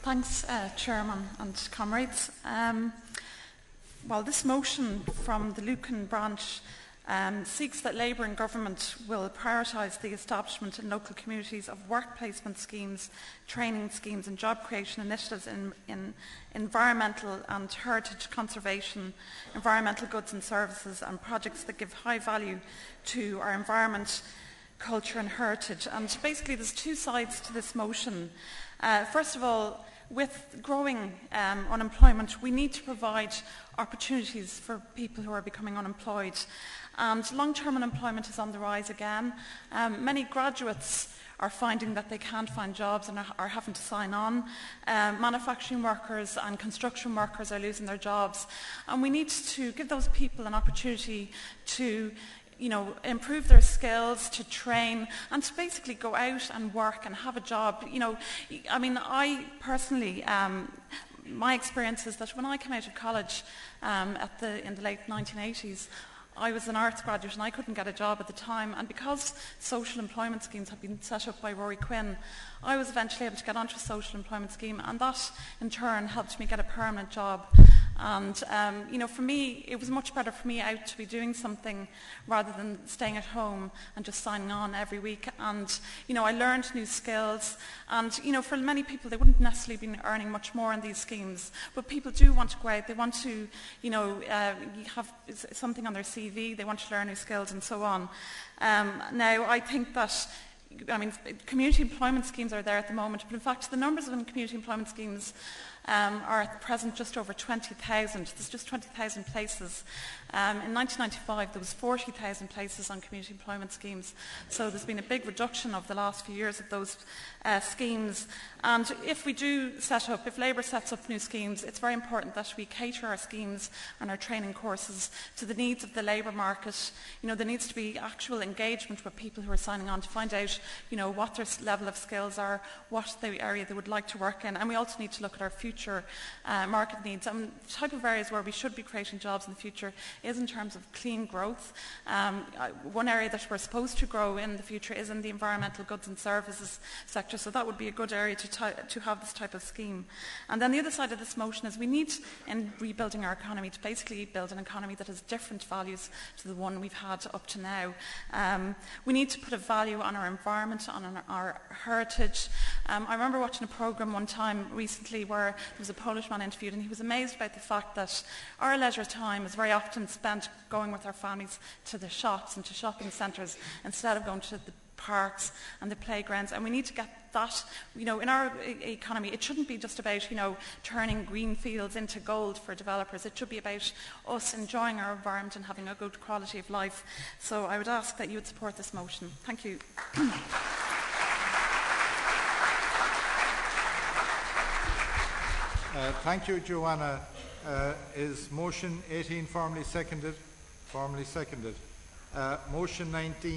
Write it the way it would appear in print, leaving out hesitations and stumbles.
Thanks, Chairman and comrades. Well, this motion from the Lucan branch seeks that Labour and Government will prioritise the establishment in local communities of work placement schemes, training schemes and job creation initiatives in environmental and heritage conservation, environmental goods and services, and projects that give high value to our environment, culture and heritage. And basically there's two sides to this motion. First of all, with growing unemployment, we need to provide opportunities for people who are becoming unemployed. And long-term unemployment is on the rise again. Many graduates are finding that they can't find jobs and are having to sign on. Manufacturing workers and construction workers are losing their jobs. And we need to give those people an opportunity to improve their skills, to train, and to basically go out and work and have a job. I personally, my experience is that when I came out of college in the late 1980s, I was an arts graduate and I couldn't get a job at the time, and because social employment schemes had been set up by Rory Quinn, I was eventually able to get onto a social employment scheme, and that in turn helped me get a permanent job. And for me, it was much better for me out to be doing something rather than staying at home and just signing on every week. And I learned new skills, and for many people they wouldn't necessarily be earning much more in these schemes, but people do want to go out, they want to have something on their CV, they want to learn new skills and so on. Now I think that community employment schemes are there at the moment, but in fact the numbers of community employment schemes are at present just over 20,000. There's just 20,000 places. In 1995 there was 40,000 places on community employment schemes, so there's been a big reduction over the last few years of those schemes. And if Labour sets up new schemes, it's very important that we cater our schemes and our training courses to the needs of the labour market. There needs to be actual engagement with people who are signing on to find out what their level of skills are, what the area they would like to work in, and we also need to look at our future market needs. The type of areas where we should be creating jobs in the future is in terms of clean growth. One area that we're supposed to grow in the future is in the environmental goods and services sector, so that would be a good area to have this type of scheme. And then the other side of this motion is we need, in rebuilding our economy, to basically build an economy that has different values to the one we've had up to now. We need to put a value on our environment, on our heritage. I remember watching a programme one time recently where there was a Polish man interviewed, and he was amazed about the fact that our leisure time is very often spent going with our families to the shops and to shopping centres instead of going to the parks and the playgrounds. And we need to get that, in our economy, it shouldn't be just about, turning green fields into gold for developers. It should be about us enjoying our environment and having a good quality of life. So I would ask that you would support this motion. Thank you. Thank you, Joanna. Is motion 18 formally seconded? Formally seconded. Motion 19.